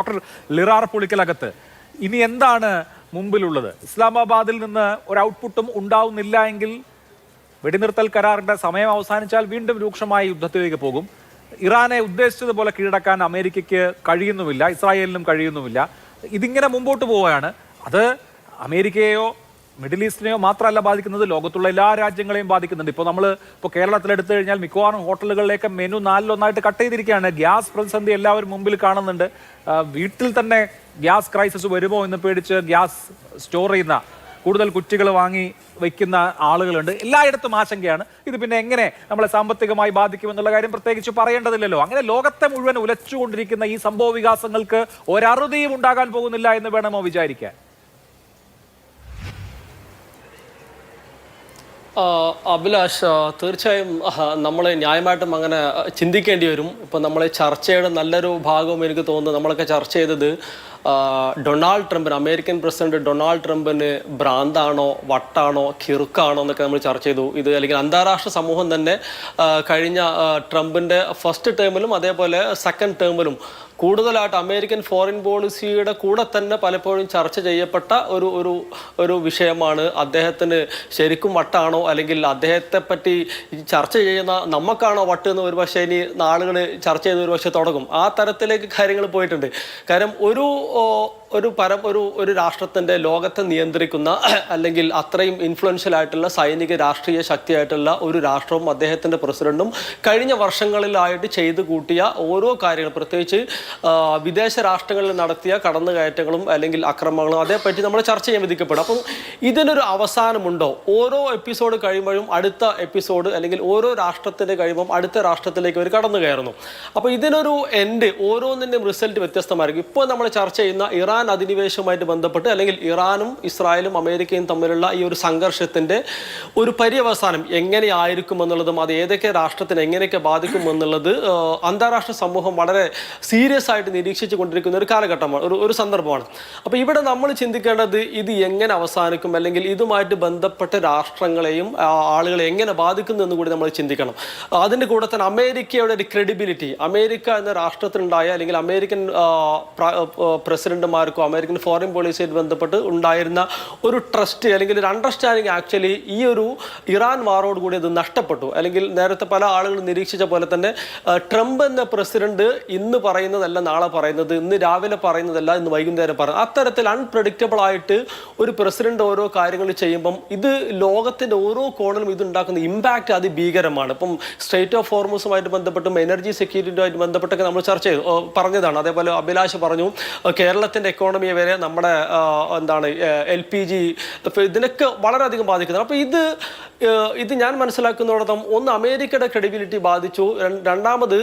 Doctor ലിറാർ Pulikkalakath ഇനി എന്താണ് മുമ്പിലുള്ളത്? ഇസ്ലാമാബാദിൽ നിന്ന് ഒരു ഔട്ട്പുട്ടും ഉണ്ടാവുന്നില്ല എങ്കിൽ വെടിനിർത്തൽ കരാറിന്റെ സമയം അവസാനിച്ചാൽ വീണ്ടും രൂക്ഷമായ യുദ്ധത്തിലേക്ക് പോകും. ഇറാനെ ഉദ്ദേശിച്ചതുപോലെ കീഴടക്കാൻ അമേരിക്കയ്ക്ക് കഴിയുന്നുമില്ല, ഇസ്രായേലിനും കഴിയുന്നുമില്ല. ഇതിങ്ങനെ മുമ്പോട്ട് പോവുകയാണ്. അത് അമേരിക്കയെയോ മിഡിൽ ഈസ്റ്റിനെയോ മാത്രമല്ല ബാധിക്കുന്നത്, ലോകത്തുള്ള എല്ലാ രാജ്യങ്ങളെയും ബാധിക്കുന്നുണ്ട്. ഇപ്പോൾ കേരളത്തിലെടുത്തു കഴിഞ്ഞാൽ മിക്കവാറും ഹോട്ടലുകളിലേക്ക് മെനു 4-1 കട്ട് ചെയ്തിരിക്കുകയാണ്. ഗ്യാസ് പ്രതിസന്ധി എല്ലാവരും മുമ്പിൽ കാണുന്നുണ്ട്. വീട്ടിൽ തന്നെ ഗ്യാസ് ക്രൈസിസ് വരുമോ എന്ന് പേടിച്ച് ഗ്യാസ് സ്റ്റോർ ചെയ്യുന്ന കൂടുതൽ കുറ്റികൾ വാങ്ങി വയ്ക്കുന്ന ആളുകളുണ്ട്. എല്ലായിടത്തും ആശങ്കയാണ്. ഇത് പിന്നെ എങ്ങനെ നമ്മളെ സാമ്പത്തികമായി ബാധിക്കുമെന്നുള്ള കാര്യം പ്രത്യേകിച്ച് പറയേണ്ടതില്ലല്ലോ. അങ്ങനെ ലോകത്തെ മുഴുവൻ ഉലച്ചുകൊണ്ടിരിക്കുന്ന ഈ സംഭവ വികാസങ്ങൾക്ക് ഒരറുതിയും ഉണ്ടാകാൻ പോകുന്നില്ല എന്ന് വേണമോ വിചാരിക്കാൻ? അഭിലാഷ്, തീർച്ചയായും നമ്മൾ ന്യായമായിട്ടും അങ്ങനെ ചിന്തിക്കേണ്ടി വരും. ഇപ്പം നമ്മൾ ചർച്ചയുടെ നല്ലൊരു ഭാഗവും എനിക്ക് തോന്നുന്നു നമ്മളൊക്കെ ചർച്ച ചെയ്തത് ഡൊണാൾഡ് ട്രംപിന്, അമേരിക്കൻ പ്രസിഡന്റ് ഡൊണാൾഡ് ട്രംപിന് ഭ്രാന്താണോ, വട്ടാണോ, കിറുക്കാണോ എന്നൊക്കെ നമ്മൾ ചർച്ച ചെയ്തു. ഇത് അല്ലെങ്കിൽ അന്താരാഷ്ട്ര സമൂഹം തന്നെ കഴിഞ്ഞ ട്രംപിൻ്റെ ഫസ്റ്റ് ടേമിലും അതേപോലെ സെക്കൻഡ് ടേമിലും കൂടുതലായിട്ട് അമേരിക്കൻ ഫോറിൻ പോളിസിയുടെ കൂടെ തന്നെ പലപ്പോഴും ചർച്ച ചെയ്യപ്പെട്ട ഒരു വിഷയമാണ്. അദ്ദേഹത്തിന് ശരിക്കും വട്ടാണോ, അല്ലെങ്കിൽ അദ്ദേഹത്തെ പറ്റി ചർച്ച ചെയ്യുന്ന നമുക്കാണോ വട്ട് എന്ന് ഒരുപക്ഷെ ഇനി നാളുകൾ ചർച്ച ചെയ്ത് ഒരുപക്ഷെ തുടങ്ങും. ആ തരത്തിലേക്ക് കാര്യങ്ങൾ പോയിട്ടുണ്ട്. കാരണം ഒരു രാഷ്ട്രത്തിൻ്റെ ലോകത്തെ നിയന്ത്രിക്കുന്ന അല്ലെങ്കിൽ അത്രയും ഇൻഫ്ലുവൻഷ്യൽ ആയിട്ടുള്ള സൈനിക രാഷ്ട്രീയ ശക്തിയായിട്ടുള്ള ഒരു രാഷ്ട്രവും അദ്ദേഹത്തിൻ്റെ പ്രസിഡന്റും കഴിഞ്ഞ വർഷങ്ങളിലായിട്ട് ചെയ്തു കൂട്ടിയ ഓരോ കാര്യങ്ങൾ, പ്രത്യേകിച്ച് വിദേശ രാഷ്ട്രങ്ങളിൽ നടത്തിയ കടന്നുകയറ്റങ്ങളും അല്ലെങ്കിൽ അക്രമങ്ങളും അതേപ്പറ്റി നമ്മൾ ചർച്ച ചെയ്യാൻ വിധിക്കപ്പെടും. അപ്പം ഇതിനൊരു അവസാനമുണ്ടോ? ഓരോ എപ്പിസോഡ് കഴിയുമ്പോഴും അടുത്ത എപ്പിസോഡ് അല്ലെങ്കിൽ ഓരോ രാഷ്ട്രത്തിൻ്റെ കഴിയുമ്പം അടുത്ത രാഷ്ട്രത്തിലേക്ക് അവർ കടന്നു കയറുന്നു. അപ്പോൾ ഇതിനൊരു എൻഡ്, ഓരോന്നിൻ്റെയും റിസൾട്ട് വ്യത്യസ്തമായിരിക്കും. ഇപ്പോൾ നമ്മൾ ചർച്ച ചെയ്യുന്ന ഇറാൻ അധിനിവേശവുമായിട്ട് ബന്ധപ്പെട്ട് അല്ലെങ്കിൽ ഇറാനും ഇസ്രായേലും അമേരിക്കയും തമ്മിലുള്ള ഈ ഒരു സംഘർഷത്തിൻ്റെ ഒരു പര്യവസാനം എങ്ങനെയായിരിക്കും എന്നുള്ളതും അത് ഏതൊക്കെ രാഷ്ട്രത്തിന് എങ്ങനെയൊക്കെ ബാധിക്കുമെന്നുള്ളത് അന്താരാഷ്ട്ര സമൂഹം വളരെ സീരിയസ് ആയിട്ട് നിരീക്ഷിച്ചു കൊണ്ടിരിക്കുന്ന ഒരു കാലഘട്ടമാണ്, ഒരു സന്ദർഭമാണ്. അപ്പോൾ ഇവിടെ നമ്മൾ ചിന്തിക്കേണ്ടത് ഇത് എങ്ങനെ അവസാനിക്കും, അല്ലെങ്കിൽ ഇതുമായിട്ട് ബന്ധപ്പെട്ട രാഷ്ട്രങ്ങളെയും ആളുകളെ എങ്ങനെ ബാധിക്കുന്നു എന്ന് കൂടി നമ്മൾ ചിന്തിക്കണം. അതിൻ്റെ കൂടെ തന്നെ അമേരിക്കയുടെ ഒരു ക്രെഡിബിലിറ്റി, അമേരിക്ക എന്ന രാഷ്ട്രത്തിനുണ്ടായ അല്ലെങ്കിൽ അമേരിക്കൻ പ്രസിഡന്റുമാർക്കോ അമേരിക്കൻ ഫോറിൻ പോളിസിയായിട്ട് ബന്ധപ്പെട്ട് ഉണ്ടായിരുന്ന ഒരു ട്രസ്റ്റ് അല്ലെങ്കിൽ ഒരു അണ്ടർസ്റ്റാൻഡിങ് ആക്ച്വലി ഈ ഒരു ഇറാൻ വാറോട് കൂടി അത് നഷ്ടപ്പെട്ടു. അല്ലെങ്കിൽ നേരത്തെ പല ആളുകളും നിരീക്ഷിച്ച പോലെ തന്നെ ട്രംപ് എന്ന പ്രസിഡന്റ് ഇന്ന് പറയുന്നതല്ല നാളെ പറയുന്നത്, ഇന്ന് രാവിലെ പറയുന്നതല്ല ഇന്ന് വൈകുന്നേരം പറയുന്നത്. അത്തരത്തിൽ അൺപ്രഡിക്റ്റബിൾ ആയിട്ട് ഒരു പ്രസിഡന്റ് ഓരോ കാര്യങ്ങൾ ചെയ്യുമ്പം ഇത് ലോകത്തിൻ്റെ ഓരോ കോണിലും ഇതുണ്ടാക്കുന്ന ഇമ്പാക്റ്റ് അതിഭീകരമാണ്. ഇപ്പം സ്ട്രേറ്റ് ഓഫ് ഹോർമൂസുമായിട്ട് ബന്ധപ്പെട്ടും എനർജി സെക്യൂരിറ്റിയുമായിട്ട് ബന്ധപ്പെട്ടൊക്കെ നമ്മൾ ചർച്ച ചെയ്തു പറഞ്ഞതാണ്. അതേപോലെ അഭിലാഷ് പറഞ്ഞു കേരളത്തിൻ്റെ എക്കോണമിയെ വരെ നമ്മുടെ LPG ഇതിനൊക്കെ വളരെയധികം ബാധിക്കുന്നത്. അപ്പോൾ ഇത് ഞാൻ മനസ്സിലാക്കുന്നിടത്തോളം ഒന്ന് അമേരിക്കയുടെ ക്രെഡിബിലിറ്റി ബാധിച്ചു, രണ്ടാമത്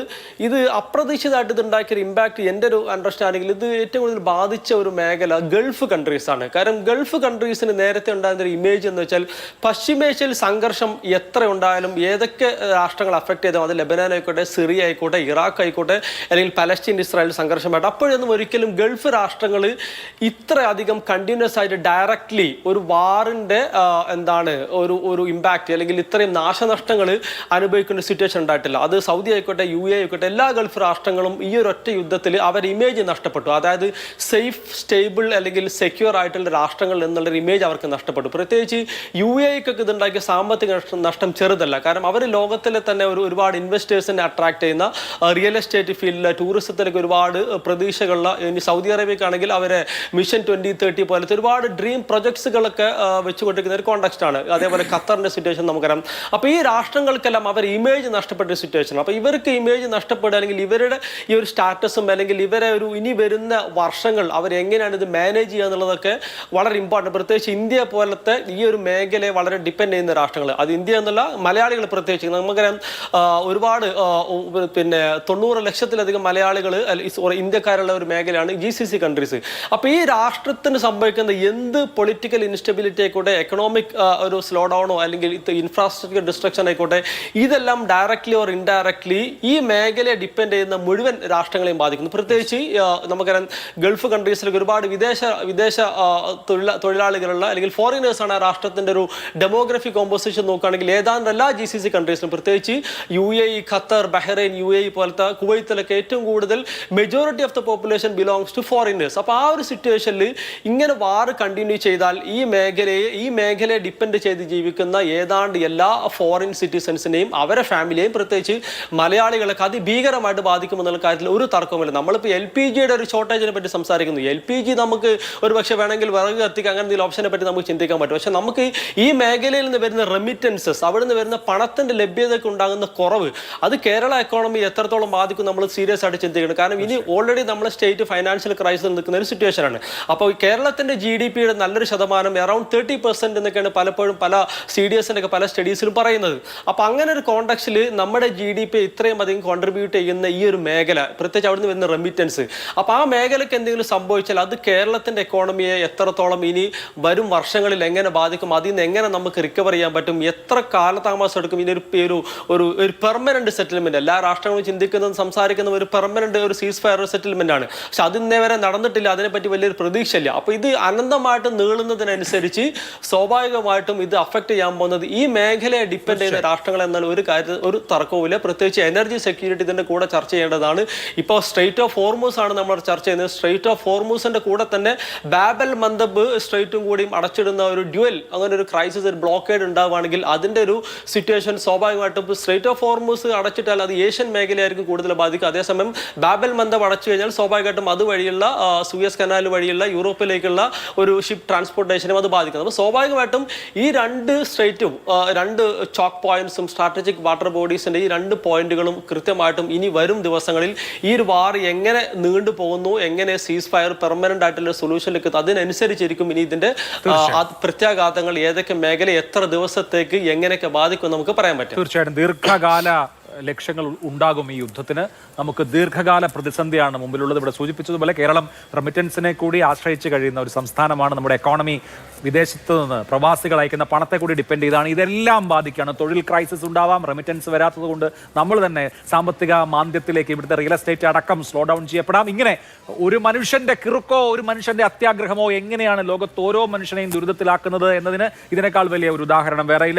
ഇത് അപ്രതീക്ഷിതമായിട്ട് ഇതുണ്ടാക്കിയൊരു ഇമ്പാക്റ്റ് എൻ്റെ ഒരു അണ്ടർസ്റ്റാൻഡിങ്ങിൽ ഇത് ഏറ്റവും കൂടുതൽ ബാധിച്ച ഒരു മേഖല ഗൾഫ് കൺട്രീസാണ്. കാരണം ഗൾഫ് കൺട്രീസിന് നേരത്തെ ഉണ്ടായിരുന്നൊരു ഇമേജ് എന്ന് വെച്ചാൽ പശ്ചിമേഷ്യയിൽ സംഘർഷം എത്ര ഉണ്ടായാലും ഏതൊക്കെ രാഷ്ട്രങ്ങൾ അഫക്റ്റ് ചെയ്താൽ അത് ലെബനാൻ ആയിക്കോട്ടെ, സിറിയ ആയിക്കോട്ടെ, ഇറാഖ് ആയിക്കോട്ടെ, അല്ലെങ്കിൽ പലസ്തീൻ ഇസ്രായേൽ സംഘർഷമായിട്ട് അപ്പോഴൊന്നും ഒരിക്കലും ഗൾഫ് രാഷ്ട്രങ്ങൾ ഇത്രയധികം കണ്ടിന്യൂസ് ആയിട്ട് ഡയറക്ട്ലി ഒരു വാറിൻ്റെ ഒരു ഇമ്പാക്റ്റ് അല്ലെങ്കിൽ ഇത്രയും നാശനഷ്ടങ്ങൾ അനുഭവിക്കുന്ന സിറ്റുവേഷൻ ഉണ്ടായിട്ടില്ല. അത് സൗദി ആയിക്കോട്ടെ, UAE ആയിക്കോട്ടെ, എല്ലാ ഗൾഫ് രാഷ്ട്രങ്ങളും ഈ ഒരൊറ്റ യുദ്ധത്തിൽ അവർ ഇമേജ് നഷ്ടപ്പെട്ടു. അതായത് സേഫ്, സ്റ്റേബിൾ അല്ലെങ്കിൽ സെക്യൂർ ആയിട്ടുള്ള രാഷ്ട്രങ്ങൾ എന്നുള്ളൊരു ഇമേജ് അവർക്ക് നഷ്ടപ്പെട്ടു. പ്രത്യേകിച്ച് UAEക്കൊക്കെ ഇതുണ്ടാക്കിയ സാമ്പത്തിക നഷ്ടം ചെറുതല്ല. കാരണം അവർ ലോകത്തിലെ തന്നെ ഒരുപാട് ഇൻവെസ്റ്റേഴ്സിനെ അട്രാക്ട് ചെയ്യുന്ന റിയൽ എസ്റ്റേറ്റ് ഫീൽഡിൽ, ടൂറിസത്തിലേക്ക് ഒരുപാട് പ്രതീക്ഷകളുള്ള, ഇനി സൗദി അറേബ്യക്കാണെങ്കിൽ അവരെ മിഷൻ 2030 പോലത്തെ ഒരുപാട് ഡ്രീം പ്രൊജക്ട്സുകളൊക്കെ വെച്ചുകൊണ്ടിരിക്കുന്ന ഒരു കോണ്ടക്സ്റ്റാണ്. അതേപോലെ ഖത്തറിൻ്റെ സിറ്റുവേഷൻ നമുക്കറിയാം. അപ്പോൾ ഈ രാഷ്ട്രങ്ങൾക്കെല്ലാം അവർ ഇമേജ് നഷ്ടപ്പെട്ട ഒരു സിറ്റുവേഷൻ. അപ്പോൾ ഇവർക്ക് ഇമേജ് നഷ്ടപ്പെടുക അല്ലെങ്കിൽ ഇവരുടെ ഈ ഒരു സ്റ്റാറ്റസും അല്ലെങ്കിൽ ഇവരെ ഇനി വരുന്ന വർഷങ്ങൾ അവരെങ്ങനെയാണ് ഇത് മാനേജ് ചെയ്യുക എന്നുള്ളതൊക്കെ വളരെ ഇമ്പോർട്ടൻറ്റ്. പ്രത്യേകിച്ച് ഇന്ത്യ പോലത്തെ ഈ ഒരു മേഖലയെ വളരെ ഡിപ്പെൻഡ് ചെയ്യുന്ന രാഷ്ട്രങ്ങൾ, അത് ഇന്ത്യ എന്നുള്ള മലയാളികൾ പ്രത്യേകിച്ച് നമുക്കറിയാം ഒരുപാട് 90 ലക്ഷത്തിലധികം മലയാളികൾ ഇന്ത്യക്കാരുള്ള ഒരു മേഖലയാണ് GCC കൺട്രീസ്. അപ്പോൾ ഈ രാഷ്ട്രത്തിന് സംഭവിക്കുന്ന എന്ത് പൊളിറ്റിക്കൽ ഇൻസ്റ്റബിലിറ്റി ആയിക്കോട്ടെ, എക്കണോമിക് ഒരു സ്ലോ ഡൗണോ അല്ലെങ്കിൽ അല്ലെങ്കിൽ ഇൻഫ്രാസ്ട്രക്ചർ ഡിസ്ട്രക്ഷൻ ആയിക്കോട്ടെ, ഇതെല്ലാം ഡയറക്ട്ലി ഓർ ഇൻഡയറക്ട്ലി ഈ മേഖലയെ ഡിപ്പെൻഡ് ചെയ്യുന്ന മുഴുവൻ രാഷ്ട്രങ്ങളെയും ബാധിക്കുന്നു. പ്രത്യേകിച്ച് നമുക്കറിയാം ഗൾഫ് കൺട്രീസിലേക്ക് ഒരുപാട് വിദേശ തൊഴിലാളികളുള്ള അല്ലെങ്കിൽ ഫോറിനേഴ്സാണ് ആ രാഷ്ട്രത്തിന്റെ ഒരു ഡെമോഗ്രഫി കോമ്പോസിഷൻ നോക്കുകയാണെങ്കിൽ ഏതാണ്ട് എല്ലാ GCC കൺട്രീസിലും, പ്രത്യേകിച്ച് UAE, ഖത്തർ, ബഹ്റൈൻ, UAE പോലത്തെ കുവൈത്തിലൊക്കെ ഏറ്റവും കൂടുതൽ majority of the population belongs to foreigners. അപ്പോൾ ആ ഒരു സിറ്റുവേഷനിൽ ഇങ്ങനെ വാർ കണ്ടിന്യൂ ചെയ്താൽ ഈ മേഖലയെ ഡിപ്പെൻഡ് ചെയ്ത് ജീവിക്കുന്ന ഏതാണ്ട് എല്ലാ ഫോറിൻ സിറ്റിസൺസിനെയും അവരെ ഫാമിലിയെയും പ്രത്യേകിച്ച് മലയാളികളൊക്കെ അതിഭീകരമായിട്ട് ബാധിക്കുമെന്നുള്ള കാര്യത്തിൽ ഒരു തർക്കവുമില്ല. നമ്മളിപ്പോൾ LPGയുടെ ഒരു ഷോർട്ടേജിനെ പറ്റി സംസാരിക്കുന്നു. LPG നമുക്ക് ഒരു പക്ഷേ വേണമെങ്കിൽ വിറക് കത്തിക്കുക അങ്ങനെ എന്തെങ്കിലും ഓപ്ഷനെ പറ്റി നമുക്ക് ചിന്തിക്കാൻ പറ്റും. പക്ഷെ നമുക്ക് ഈ മേഖലയിൽ നിന്ന് വരുന്ന റെമിറ്റൻസസ്, അവിടെ നിന്ന് വരുന്ന പണത്തിന്റെ ലഭ്യതയ്ക്ക് ഉണ്ടാകുന്ന കുറവ്, അത് കേരള എക്കോണമി എത്രത്തോളം ബാധിക്കും നമ്മൾ സീരിയസ് ആയിട്ട് ചിന്തിക്കണം. കാരണം ഇനി ഓൾറെഡി നമ്മുടെ സ്റ്റേറ്റ് ഫൈനാൻഷ്യൽ ക്രൈസിൽ നിൽക്കുന്ന ഒരു സിറ്റുവേഷനാണ്. അപ്പോൾ കേരളത്തിന്റെ GDPയുടെ നല്ലൊരു ശതമാനം അറൌണ്ട് 30% എന്നൊക്കെയാണ് പലപ്പോഴും പല CDSന്റെ ഒക്കെ പല സ്റ്റഡീസിലും പറയുന്നത്. അപ്പോൾ അങ്ങനെ ഒരു കോണ്ടക്സ്റ്റിൽ നമ്മുടെ GDP ഇത്രയും അധികം കോൺട്രിബ്യൂട്ട് ചെയ്യുന്ന ഈ ഒരു മേഖല, പ്രത്യേകിച്ച് അവിടെ നിന്ന് വരുന്ന റെമിറ്റൻസ്, അപ്പോൾ ആ മേഖലയ്ക്ക് എന്തെങ്കിലും സംഭവിച്ചാൽ അത് കേരളത്തിന്റെ എക്കോണമിയെ എത്രത്തോളം ഇനി വരും വർഷങ്ങളിൽ എങ്ങനെ ബാധിക്കും, അതിൽ നിന്ന് എങ്ങനെ നമുക്ക് റിക്കവർ ചെയ്യാൻ പറ്റും, എത്ര കാലതാമസം എടുക്കും, ഇനി ഒരു പെർമനന്റ് സെറ്റിൽമെന്റ്, എല്ലാ രാഷ്ട്രങ്ങളും ചിന്തിക്കുന്നതും സംസാരിക്കുന്ന ഒരു പെർമനന്റ് ഒരു സീസ് ഫയർ സെറ്റിൽമെന്റ് ആണ്. പക്ഷെ അതിന്നേ വരെ നടന്നിട്ടില്ല, അതിനെപ്പറ്റി വലിയൊരു പ്രതീക്ഷയില്ല. അപ്പോൾ ഇത് അനന്തമായിട്ട് നീളുന്നതിനനുസരിച്ച് സ്വാഭാവികമായിട്ടും ഇത് അഫക്ട് ചെയ്യാൻ പോകുന്നത് ഈ മേഖലയെ ഡിപ്പെൻഡ് ചെയ്യുന്ന രാഷ്ട്രങ്ങൾ എന്നാൽ ഒരു തർക്കവുമില്ല. പ്രത്യേകിച്ച് എനർജി സെക്യൂരിറ്റി ഇതിന്റെ കൂടെ ചർച്ച ചെയ്യേണ്ടതാണ്. ഇപ്പോൾ സ്ട്രെയിറ്റ് ഓഫ് ഹോർമൂസ് ആണ് നമ്മൾ ചർച്ച ചെയ്യുന്നത്. സ്ട്രെയിറ്റ് ഓഫ് ഹോർമൂസിന്റെ കൂടെ തന്നെ ബാബൽ മന്ദബ് സ്ട്രെയിറ്റും കൂടിയും അടച്ചിടുന്ന ഒരു ഡ്യുവൽ, അങ്ങനെ ഒരു ക്രൈസിസ്, ഒരു ബ്ലോക്കേഡ് ഉണ്ടാവുകയാണെങ്കിൽ അതിന്റെ ഒരു സിറ്റുവേഷൻ സ്വാഭാവികമായിട്ടും സ്ട്രെയിറ്റ് ഓഫ് ഹോർമൂസ് അടച്ചിട്ടാൽ അത് ഏഷ്യൻ മേഖലയായിരിക്കും കൂടുതൽ ബാധിക്കുക. അതേസമയം ബാബൽ മന്ദബ് അടച്ചു കഴിഞ്ഞാൽ സ്വാഭാവികമായിട്ടും അതുവഴിയുള്ള സൂയസ് കനാൽ വഴിയുള്ള യൂറോപ്പിലേക്കുള്ള ഒരു ഷിപ്പ് ട്രാൻസ്പോർട്ടേഷനും അത് ബാധിക്കുന്നത്. അപ്പോൾ സ്വാഭാവികമായിട്ടും ഈ രണ്ട് സ്ട്രെയിറ്റും, രണ്ട് ചോക്ക് പോയിന്റ്സും, സ്ട്രാറ്റജിക് വാട്ടർ ബോഡീസിന്റെ ഈ രണ്ട് പോയിന്റുകളും കൃത്യമായിട്ടും ഇനി വരും ദിവസങ്ങളിൽ ഈ ഒരു വാർ എങ്ങനെ നീണ്ടു പോകുന്നു, എങ്ങനെ സീസ് ഫയർ പെർമനന്റ് ആയിട്ടുള്ള സൊല്യൂഷനിലേക്ക് എത്തും, അതിനനുസരിച്ചിരിക്കും ഇനി ഇതിന്റെ പ്രത്യാഘാതങ്ങൾ ഏതൊക്കെ മേഖല എത്ര ദിവസത്തേക്ക് എങ്ങനെയൊക്കെ ബാധിക്കും നമുക്ക് പറയാൻ പറ്റും. തീർച്ചയായിട്ടും ദീർഘകാല ലക്ഷ്യങ്ങൾ ഉണ്ടാകും ഈ യുദ്ധത്തിന്. നമുക്ക് ദീർഘകാല പ്രതിസന്ധിയാണ് മുമ്പിലുള്ളത്. ഇവിടെ സൂചിപ്പിച്ചതുപോലെ കേരളം റെമിറ്റൻസിനെ കൂടി ആശ്രയിച്ച് കഴിയുന്ന ഒരു സംസ്ഥാനമാണ്. നമ്മുടെ എക്കോണമി വിദേശത്ത് നിന്ന് പ്രവാസികൾ അയക്കുന്ന പണത്തെ കൂടി ഡിപ്പെൻഡ് ചെയ്താണ്. ഇതെല്ലാം ബാധിക്കുകയാണ്. തൊഴിൽ ക്രൈസിസ് ഉണ്ടാവാം, റെമിറ്റൻസ് വരാത്തത് കൊണ്ട് നമ്മൾ തന്നെ സാമ്പത്തിക മാന്ദ്യത്തിലേക്ക്, ഇവിടുത്തെ റിയൽ എസ്റ്റേറ്റ് അടക്കം സ്ലോ ഡൗൺ ചെയ്യപ്പെടാം. ഇങ്ങനെ ഒരു മനുഷ്യന്റെ കിറുക്കോ ഒരു മനുഷ്യന്റെ അത്യാഗ്രഹമോ എങ്ങനെയാണ് ലോകത്ത് ഓരോ മനുഷ്യനെയും ദുരിതത്തിലാക്കുന്നത് എന്നതിന് ഇതിനേക്കാൾ വലിയ ഒരു ഉദാഹരണം വേറെയില്ല.